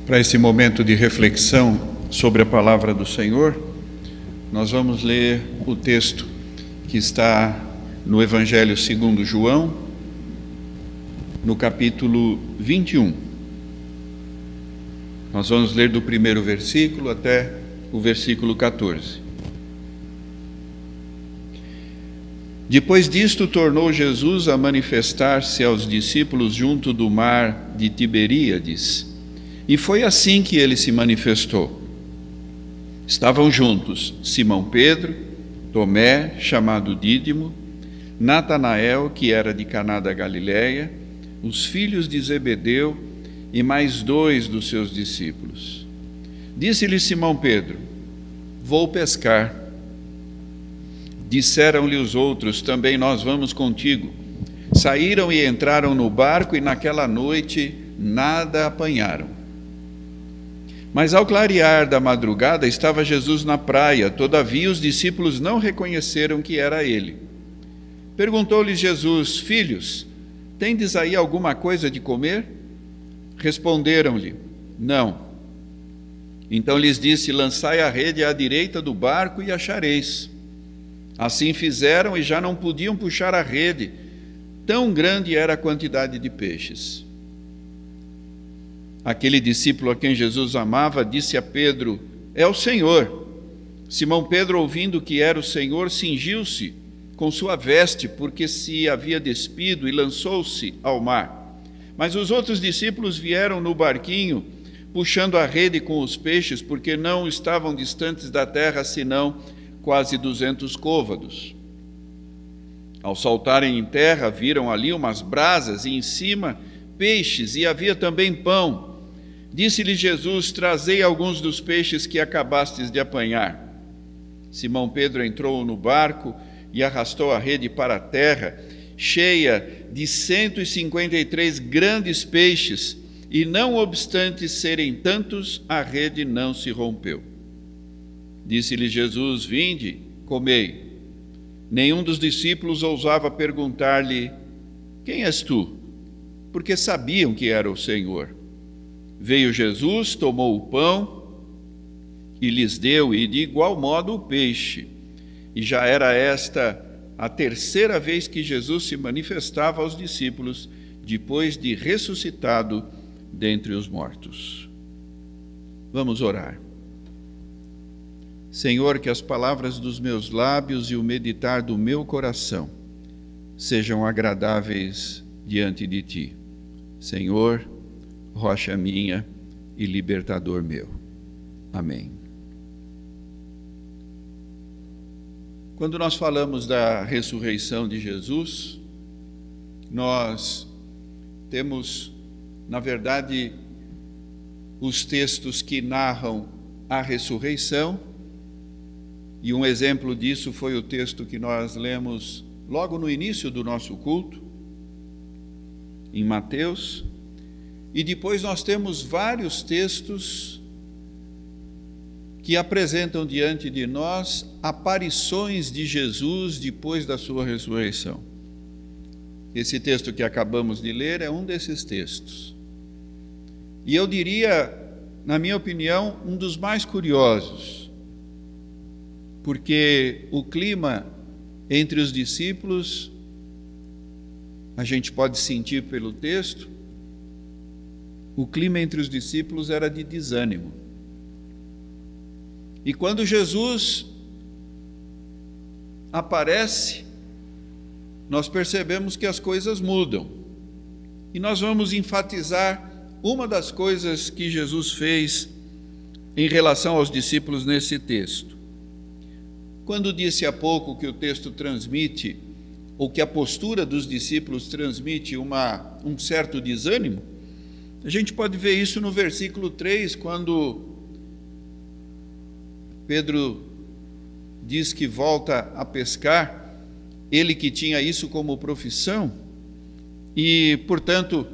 Para esse momento de reflexão sobre a palavra do Senhor, nós vamos ler o texto que está no Evangelho segundo João, no capítulo 21. Nós vamos ler do primeiro versículo até o versículo 14. Depois disto, tornou Jesus a manifestar-se aos discípulos junto do mar de Tiberíades, e foi assim que ele se manifestou. Estavam juntos Simão Pedro, Tomé, chamado Dídimo, Natanael, que era de Caná da Galileia, os filhos de Zebedeu e mais 2 dos seus discípulos. Disse-lhe Simão Pedro: vou pescar. Disseram-lhe os outros: também nós vamos contigo. Saíram e entraram no barco, e naquela noite nada apanharam. Mas ao clarear da madrugada estava Jesus na praia, todavia os discípulos não reconheceram que era ele. Perguntou-lhes Jesus: filhos, tendes aí alguma coisa de comer? Responderam-lhe: não. Então lhes disse: lançai a rede à direita do barco e achareis. Assim fizeram e já não podiam puxar a rede, tão grande era a quantidade de peixes. Aquele discípulo a quem Jesus amava disse a Pedro: é o Senhor. Simão Pedro, ouvindo que era o Senhor, cingiu-se com sua veste, porque se havia despido, e lançou-se ao mar. Mas os outros discípulos vieram no barquinho, puxando a rede com os peixes, porque não estavam distantes da terra, senão quase 200 côvados. Ao saltarem em terra, viram ali umas brasas, e em cima peixes, e havia também pão. Disse-lhe Jesus: trazei alguns dos peixes que acabastes de apanhar. Simão Pedro entrou no barco e arrastou a rede para a terra, cheia de 153 grandes peixes, e não obstante serem tantos, a rede não se rompeu. Disse-lhe Jesus: vinde, comei. Nenhum dos discípulos ousava perguntar-lhe: quem és tu? Porque sabiam que era o Senhor. Veio Jesus, tomou o pão e lhes deu, e de igual modo o peixe. E já era esta a 3ª vez que Jesus se manifestava aos discípulos, depois de ressuscitado dentre os mortos. Vamos orar. Senhor, que as palavras dos meus lábios e o meditar do meu coração sejam agradáveis diante de Ti. Senhor, rocha minha e libertador meu. Amém. Quando nós falamos da ressurreição de Jesus, nós temos, na verdade, os textos que narram a ressurreição, e um exemplo disso foi o texto que nós lemos logo no início do nosso culto, em Mateus. E depois nós temos vários textos que apresentam diante de nós aparições de Jesus depois da sua ressurreição. Esse texto que acabamos de ler é um desses textos. E eu diria, na minha opinião, um dos mais curiosos, porque o clima entre os discípulos, a gente pode sentir pelo texto, o clima entre os discípulos era de desânimo. E quando Jesus aparece, nós percebemos que as coisas mudam. E nós vamos enfatizar uma das coisas que Jesus fez em relação aos discípulos nesse texto. Quando disse há pouco que o texto transmite, ou que a postura dos discípulos transmite um certo desânimo, a gente pode ver isso no versículo 3, quando Pedro diz que volta a pescar, ele que tinha isso como profissão, e, portanto,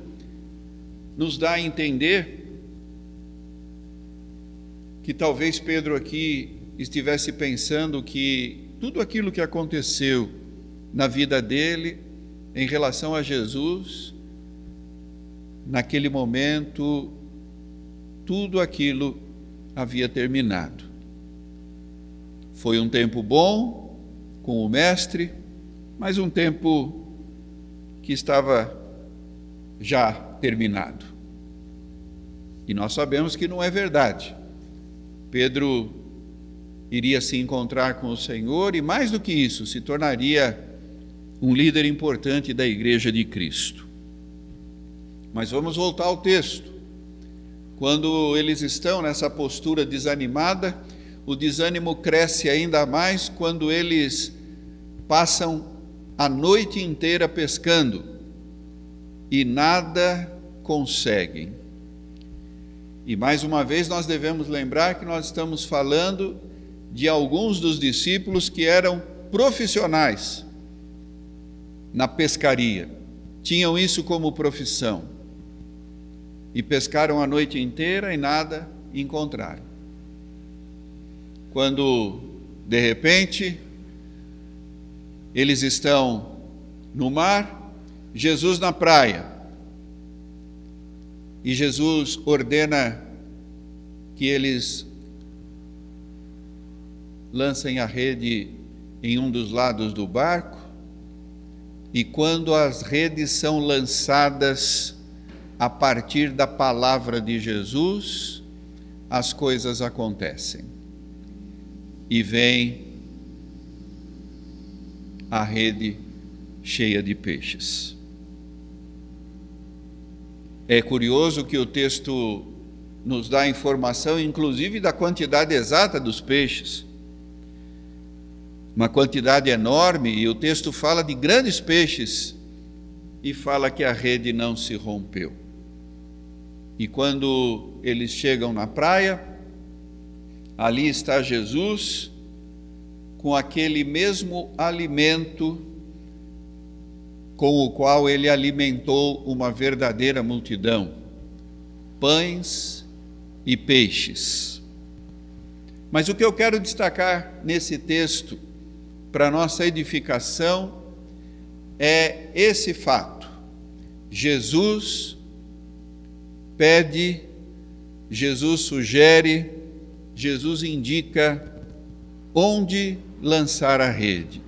nos dá a entender que talvez Pedro aqui estivesse pensando que tudo aquilo que aconteceu na vida dele em relação a Jesus, naquele momento, tudo aquilo havia terminado. Foi um tempo bom com o mestre, mas um tempo que estava já terminado. E nós sabemos que não é verdade. Pedro iria se encontrar com o Senhor e, mais do que isso, se tornaria um líder importante da Igreja de Cristo. Mas vamos voltar ao texto. Quando eles estão nessa postura desanimada, o desânimo cresce ainda mais quando eles passam a noite inteira pescando e nada conseguem. E mais uma vez nós devemos lembrar que nós estamos falando de alguns dos discípulos que eram profissionais na pescaria, tinham isso como profissão, e pescaram a noite inteira e nada encontraram. Quando, de repente, eles estão no mar, Jesus na praia, e Jesus ordena que eles lancem a rede em um dos lados do barco, e quando as redes são lançadas a partir da palavra de Jesus, as coisas acontecem. E vem a rede cheia de peixes. É curioso que o texto nos dá informação, inclusive, da quantidade exata dos peixes. Uma quantidade enorme, e o texto fala de grandes peixes, e fala que a rede não se rompeu. E quando eles chegam na praia, ali está Jesus, com aquele mesmo alimento com o qual ele alimentou uma verdadeira multidão, pães e peixes. Mas o que eu quero destacar nesse texto, para nossa edificação, é esse fato. Jesus pede, Jesus sugere, Jesus indica onde lançar a rede.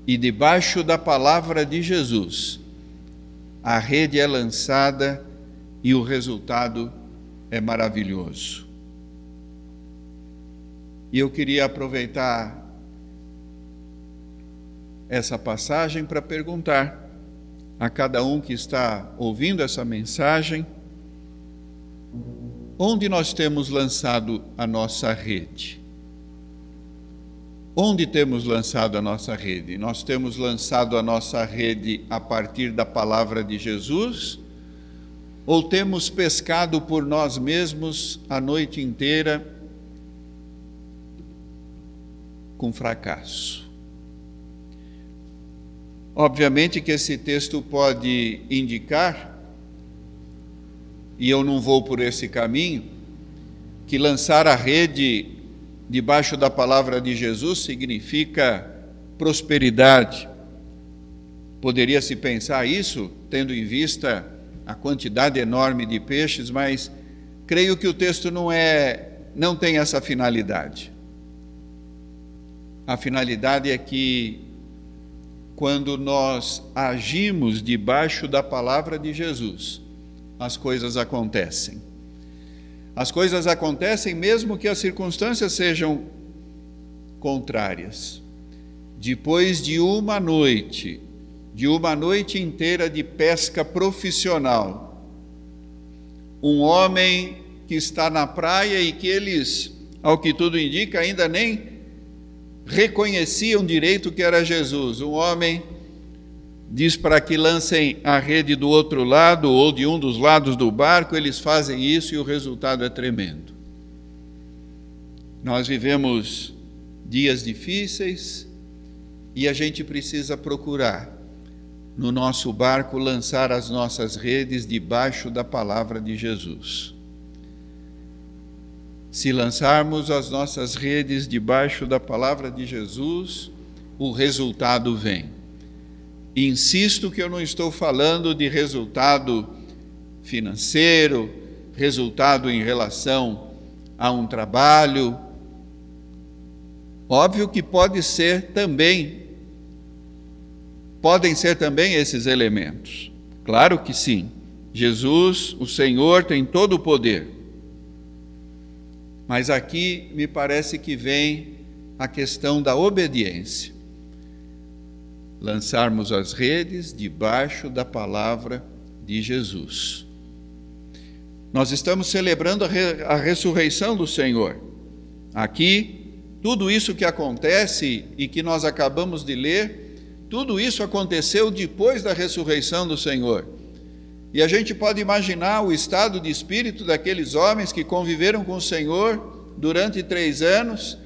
E debaixo da palavra de Jesus, a rede é lançada e o resultado é maravilhoso. E eu queria aproveitar essa passagem para perguntar a cada um que está ouvindo essa mensagem: onde nós temos lançado a nossa rede? Onde temos lançado a nossa rede? Nós temos lançado a nossa rede a partir da palavra de Jesus? Ou temos pescado por nós mesmos a noite inteira com fracasso? Obviamente que esse texto pode indicar, e eu não vou por esse caminho, que lançar a rede debaixo da palavra de Jesus significa prosperidade. Poderia-se pensar isso, tendo em vista a quantidade enorme de peixes, mas creio que o texto não tem essa finalidade. A finalidade é que, quando nós agimos debaixo da palavra de Jesus, as coisas acontecem. As coisas acontecem mesmo que as circunstâncias sejam contrárias. Depois de uma noite inteira de pesca profissional, um homem que está na praia e que eles, ao que tudo indica, ainda nem reconheciam direito que era Jesus. Um homem diz para que lancem a rede do outro lado ou de um dos lados do barco, eles fazem isso e o resultado é tremendo. Nós vivemos dias difíceis e a gente precisa procurar no nosso barco lançar as nossas redes debaixo da palavra de Jesus. Se lançarmos as nossas redes debaixo da palavra de Jesus, o resultado vem. Insisto que eu não estou falando de resultado financeiro, resultado em relação a um trabalho. Óbvio que podem ser também esses elementos. Claro que sim. Jesus, o Senhor, tem todo o poder. Mas aqui me parece que vem a questão da obediência. Lançarmos as redes debaixo da palavra de Jesus. Nós estamos celebrando a ressurreição do Senhor. Aqui, tudo isso que acontece e que nós acabamos de ler, tudo isso aconteceu depois da ressurreição do Senhor. E a gente pode imaginar o estado de espírito daqueles homens que conviveram com o Senhor durante 3 anos,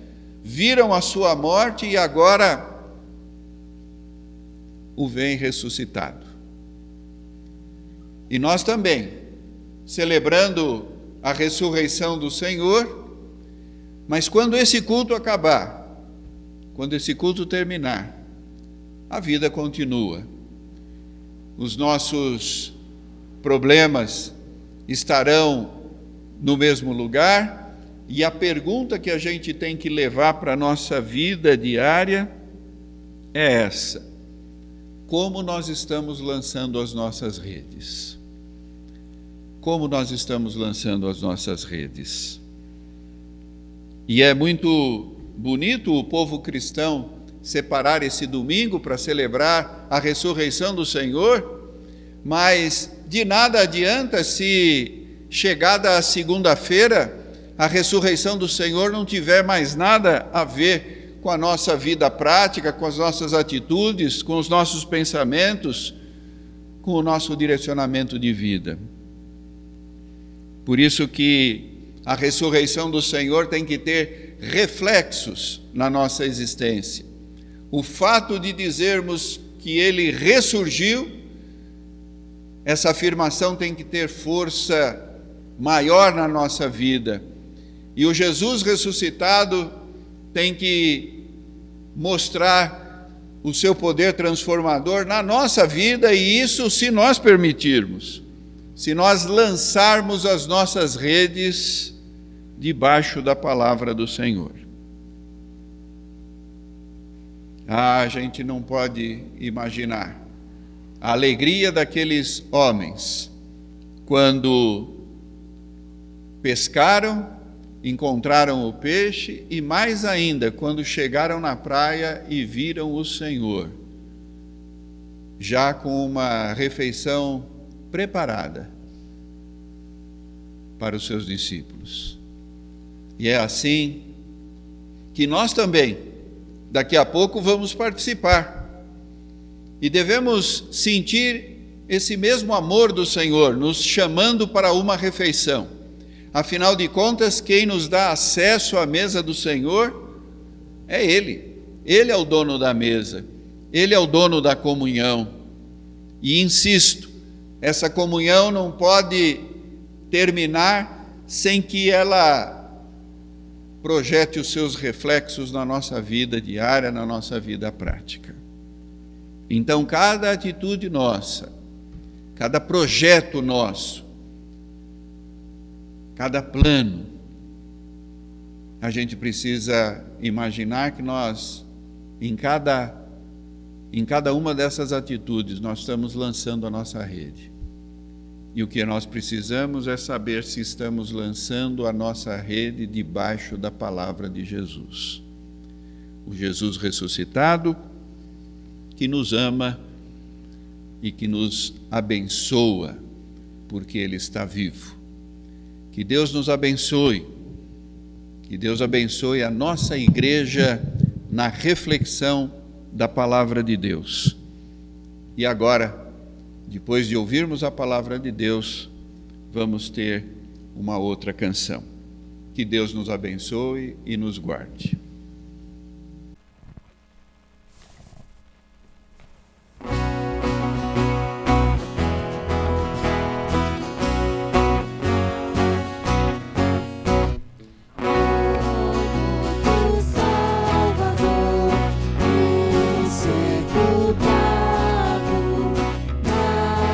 viram a sua morte e agora o veem ressuscitado. E nós também, celebrando a ressurreição do Senhor, mas quando esse culto acabar, quando esse culto terminar, a vida continua. Os nossos problemas estarão no mesmo lugar e a pergunta que a gente tem que levar para a nossa vida diária é essa: como nós estamos lançando as nossas redes? Como nós estamos lançando as nossas redes? E é muito bonito o povo cristão separar esse domingo para celebrar a ressurreição do Senhor, mas de nada adianta se, chegada a segunda-feira, a ressurreição do Senhor não tiver mais nada a ver com a nossa vida prática, com as nossas atitudes, com os nossos pensamentos, com o nosso direcionamento de vida. Por isso que a ressurreição do Senhor tem que ter reflexos na nossa existência. O fato de dizermos que Ele ressurgiu, essa afirmação tem que ter força maior na nossa vida. E o Jesus ressuscitado tem que mostrar o seu poder transformador na nossa vida, e isso se nós permitirmos, se nós lançarmos as nossas redes debaixo da palavra do Senhor. A gente não pode imaginar a alegria daqueles homens quando pescaram, encontraram o peixe, e mais ainda quando chegaram na praia e viram o Senhor, já com uma refeição preparada para os seus discípulos. E é assim que nós também, daqui a pouco, vamos participar. E devemos sentir esse mesmo amor do Senhor, nos chamando para uma refeição. Afinal de contas, quem nos dá acesso à mesa do Senhor é Ele. Ele é o dono da mesa, Ele é o dono da comunhão. E insisto, essa comunhão não pode terminar sem que ela projete os seus reflexos na nossa vida diária, na nossa vida prática. Então, cada atitude nossa, cada projeto nosso, cada plano, a gente precisa imaginar que nós, em cada uma dessas atitudes, nós estamos lançando a nossa rede. E o que nós precisamos é saber se estamos lançando a nossa rede debaixo da palavra de Jesus. O Jesus ressuscitado, que nos ama e que nos abençoa, porque Ele está vivo. Que Deus nos abençoe, que Deus abençoe a nossa igreja na reflexão da palavra de Deus. E agora, depois de ouvirmos a palavra de Deus, vamos ter uma outra canção. Que Deus nos abençoe e nos guarde.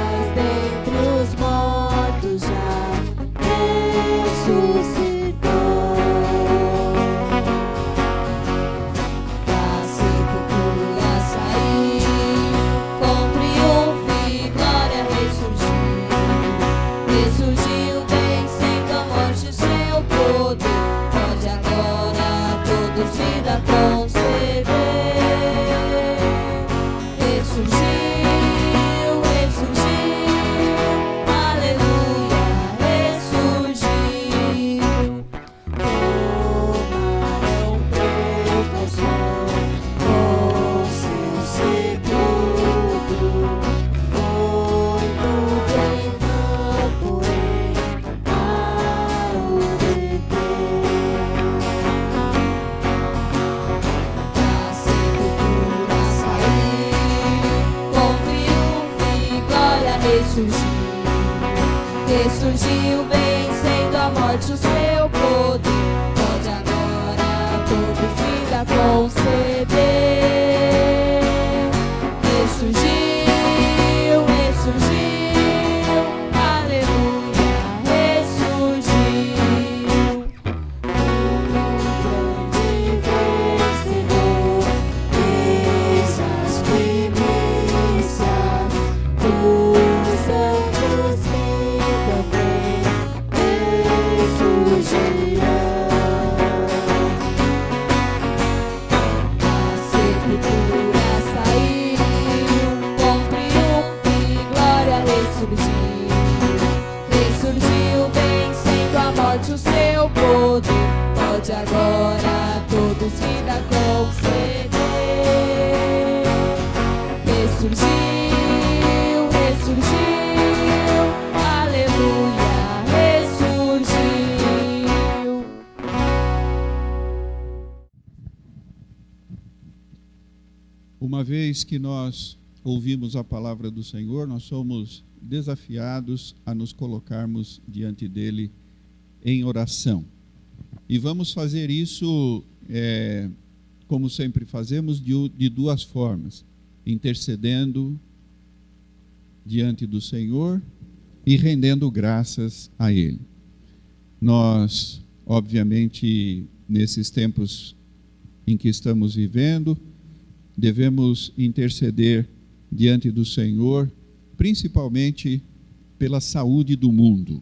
Mas dentre os mortos já ressurgiu vencendo a morte, o seu poder pode agora todo vida conceder. Ressurgiu, ressurgiu, aleluia, ressurgiu. O grande vencedor fez as primícias dos santos que também ressurgirão. A sepultura saiu com triunfo e glória, ressurgiu. Ressurgiu vencendo a morte, o seu poder pode agora todos vida conceder. Ressurgiu, ressurgiu, aleluia, ressurgiu. Uma vez que nós ouvimos a palavra do Senhor, nós somos desafiados a nos colocarmos diante dele em oração. E vamos fazer isso, como sempre fazemos, de duas formas: intercedendo diante do Senhor e rendendo graças a Ele. Nós, obviamente, nesses tempos em que estamos vivendo, devemos interceder diante do Senhor, principalmente pela saúde do mundo.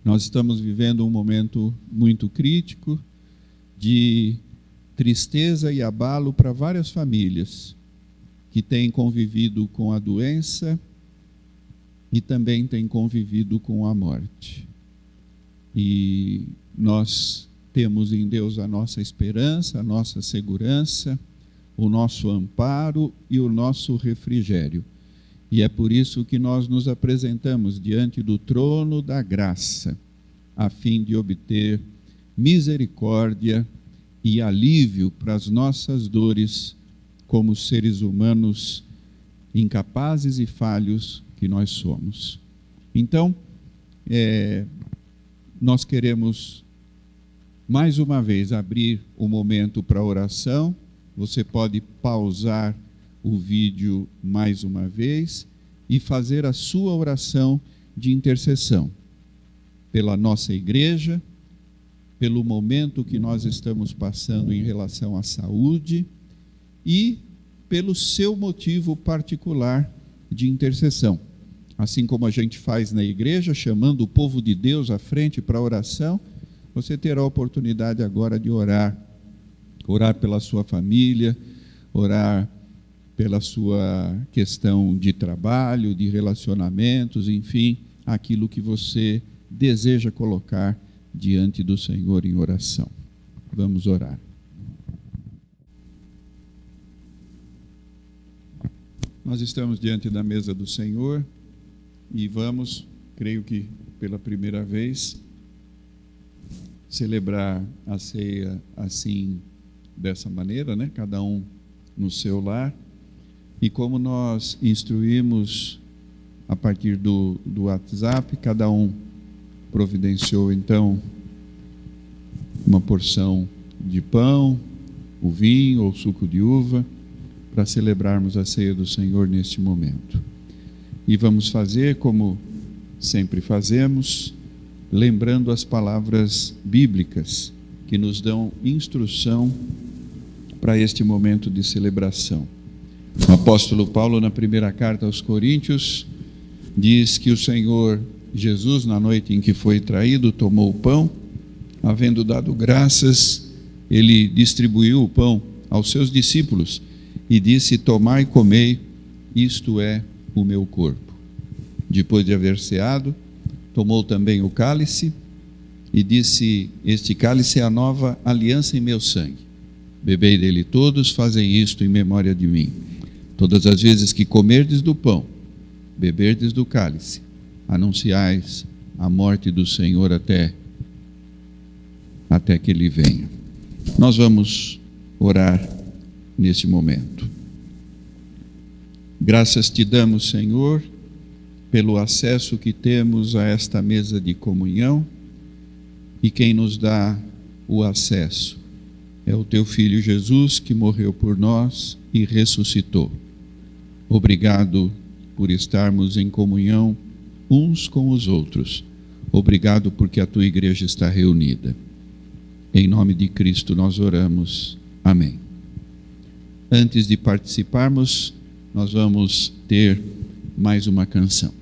Nós estamos vivendo um momento muito crítico de tristeza e abalo para várias famílias que têm convivido com a doença e também têm convivido com a morte. E nós temos em Deus a nossa esperança, a nossa segurança, o nosso amparo e o nosso refrigério. E é por isso que nós nos apresentamos diante do trono da graça, a fim de obter misericórdia e alívio para as nossas dores, como seres humanos incapazes e falhos que nós somos. Então, nós queremos mais uma vez abrir o momento para oração. Você pode pausar o vídeo mais uma vez e fazer a sua oração de intercessão pela nossa igreja, pelo momento que nós estamos passando em relação à saúde e pelo seu motivo particular de intercessão. Assim como a gente faz na igreja, chamando o povo de Deus à frente para a oração, você terá a oportunidade agora de orar. Orar pela sua família, orar pela sua questão de trabalho, de relacionamentos, enfim, aquilo que você deseja colocar diante do Senhor em oração. Vamos orar. Nós estamos diante da mesa do Senhor e vamos, creio que pela primeira vez, celebrar a ceia assim, dessa maneira, né? Cada um no seu lar. E como nós instruímos a partir do WhatsApp, cada um providenciou então uma porção de pão, o vinho ou suco de uva, para celebrarmos a ceia do Senhor neste momento. E vamos fazer como sempre fazemos, lembrando as palavras bíblicas que nos dão instrução para este momento de celebração. O apóstolo Paulo, na primeira carta aos Coríntios, diz que o Senhor Jesus, na noite em que foi traído, tomou o pão, havendo dado graças, ele distribuiu o pão aos seus discípulos e disse: tomai e comei, isto é o meu corpo. Depois de haver ceado, tomou também o cálice e disse: este cálice é a nova aliança em meu sangue. Bebei dele todos, fazem isto em memória de mim. Todas as vezes que comerdes do pão, beberdes do cálice, anunciais a morte do Senhor até que ele venha. Nós vamos orar neste momento. Graças te damos, Senhor, pelo acesso que temos a esta mesa de comunhão, e quem nos dá o acesso é o teu Filho Jesus, que morreu por nós e ressuscitou. Obrigado por estarmos em comunhão uns com os outros. Obrigado porque a tua igreja está reunida. Em nome de Cristo nós oramos. Amém. Antes de participarmos, nós vamos ter mais uma canção.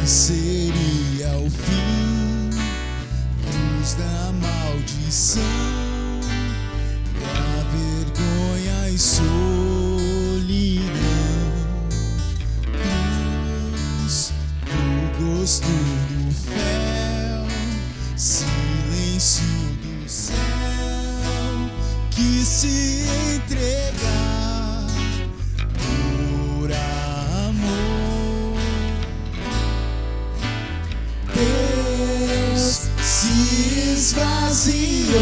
Seria o fim, cruz da maldição, da vergonha e solidão, cruz do gosto do fel, silêncio do céu, que se entregar por amor. Deus se esvaziou,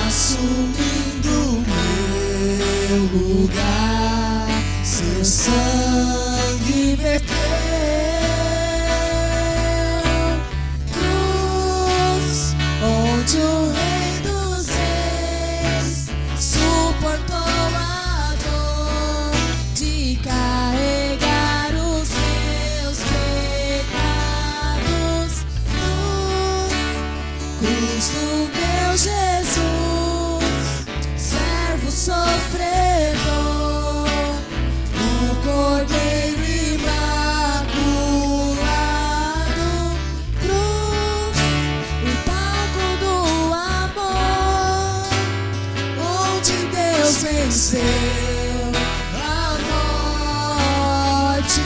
assumindo meu lugar, seu sangue verteu, cruz onde o Rei dos Reis suportou a dor de carregar os meus pecados, cruz do meu Jesus, servo sofredor, o Cordeiro imaculado, cruz, o palco do amor, onde Deus venceu a morte.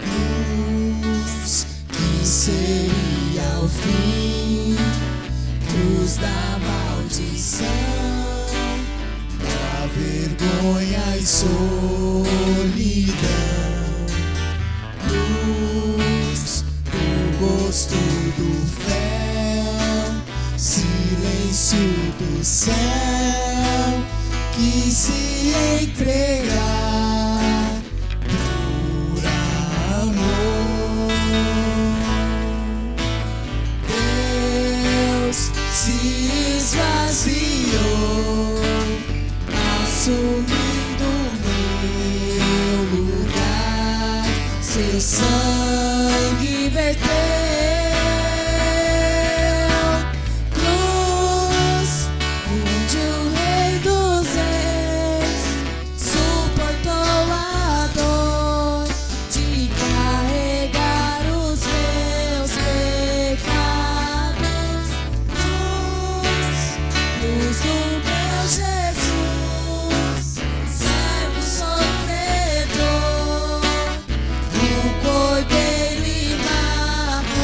Cruz que seria o fim, cruz da maldição, da vergonha e solidão, cruz do gosto do fel, silêncio do céu, que se entregar por amor. Deus se esvaziou, assumindo meu lugar, seu sangue verteu, cruz onde o Rei dos Reis suportou a dor de carregar os meus pecados, cruz do meu Jesus, servo sofredor, o Cordeiro imaculado,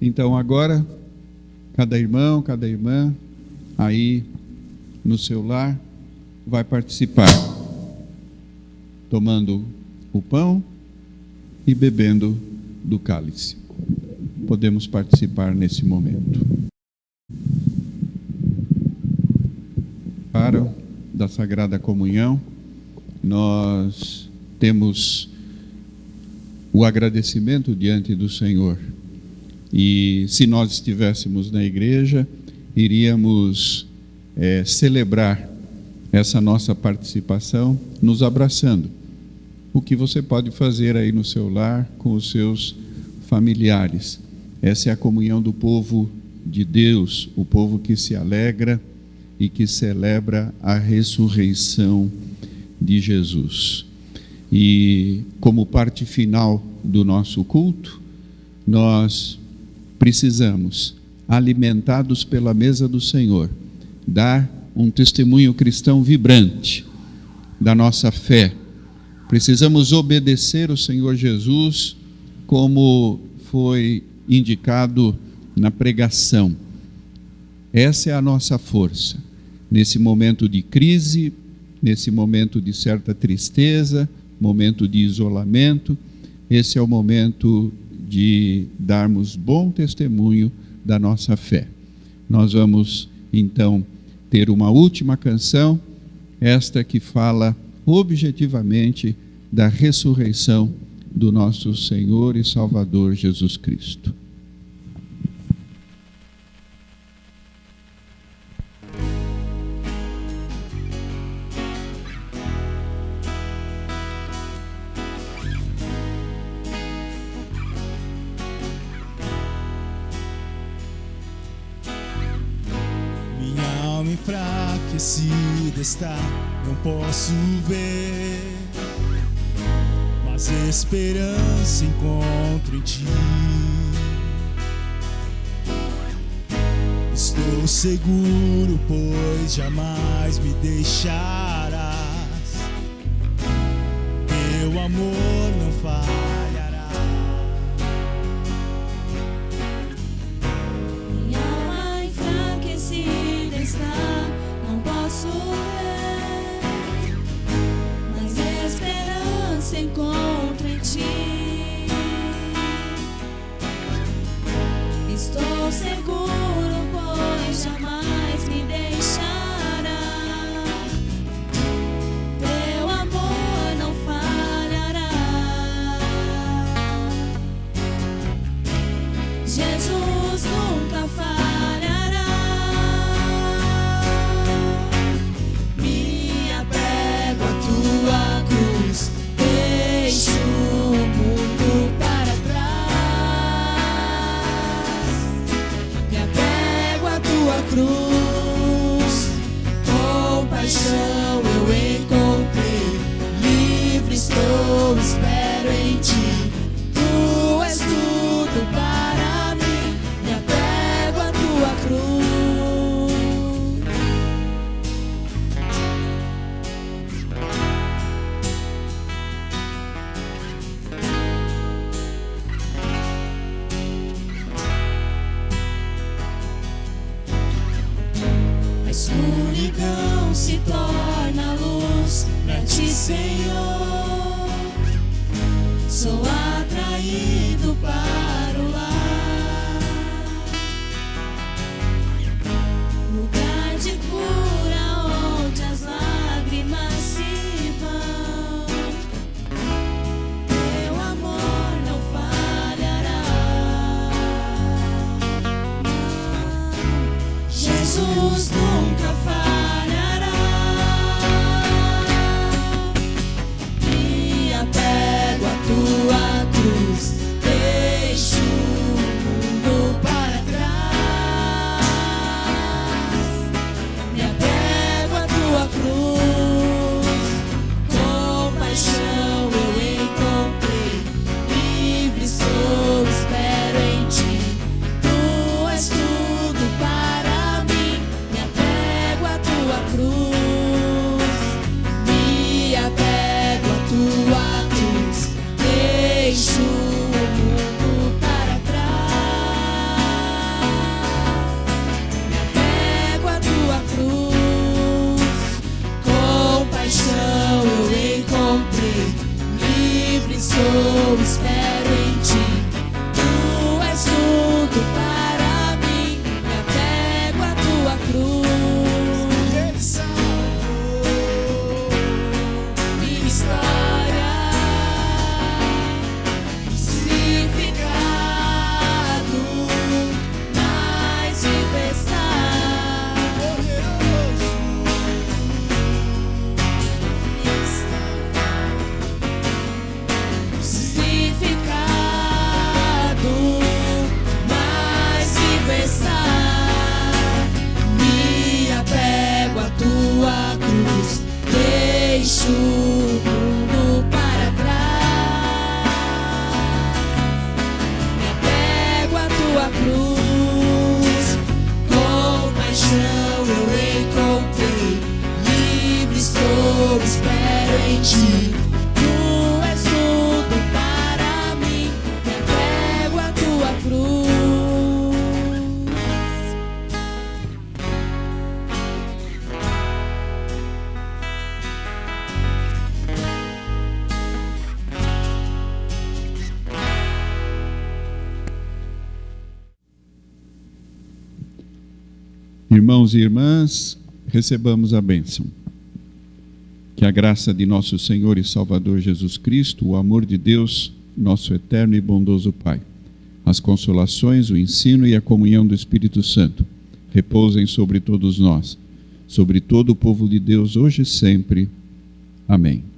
Então agora, cada irmão, cada irmã, aí no seu lar, vai participar, tomando o pão e bebendo do cálice. Podemos participar nesse momento. Para da Sagrada Comunhão, nós temos o agradecimento diante do Senhor. E se nós estivéssemos na igreja, iríamos celebrar essa nossa participação nos abraçando. O que você pode fazer aí no seu lar com os seus familiares. Essa é a comunhão do povo de Deus, o povo que se alegra e que celebra a ressurreição de Jesus. E como parte final do nosso culto, nós precisamos, alimentados pela mesa do Senhor, dar um testemunho cristão vibrante da nossa fé. Precisamos obedecer o Senhor Jesus, como foi indicado na pregação. Essa é a nossa força. Nesse momento de crise, nesse momento de certa tristeza, momento de isolamento, esse é o momento de darmos bom testemunho da nossa fé. Nós vamos, então, ter uma última canção, esta que fala objetivamente da ressurreição do nosso Senhor e Salvador Jesus Cristo. Minha alma enfraquecida está, não posso ver, mas esperança encontro em ti. Estou seguro, pois jamais me deixarás. Teu amor não falhará. Minha alma enfraquecida está, não posso ver, mas esperança encontro em ti. Estou seguro, pois jamais me deixará. Teu amor não falhará. Jesus nunca falhará. Me apego à tua cruz, deixo o mundo para trás. Me apego à tua cruz, com paixão eu encontrei. Livre estou, espero em ti. Tu és tudo para mim. Me apego à tua cruz. A escuridão se torna luz pra ti, Senhor. Sou atraído para o lar, lugar de cura onde as lágrimas se vão. Teu amor não falhará. Jesus nunca falhará. Me apego à tua cruz, deixo o deixo o mundo para trás, me apego à tua cruz, com paixão eu encontrei, livre estou, espero em ti. Tu és tudo para mim, me apego à tua cruz. Irmãos e irmãs, recebamos a bênção. Que a graça de nosso Senhor e Salvador Jesus Cristo, o amor de Deus, nosso eterno e bondoso Pai, as consolações, o ensino e a comunhão do Espírito Santo repousem sobre todos nós, sobre todo o povo de Deus, hoje e sempre. Amém.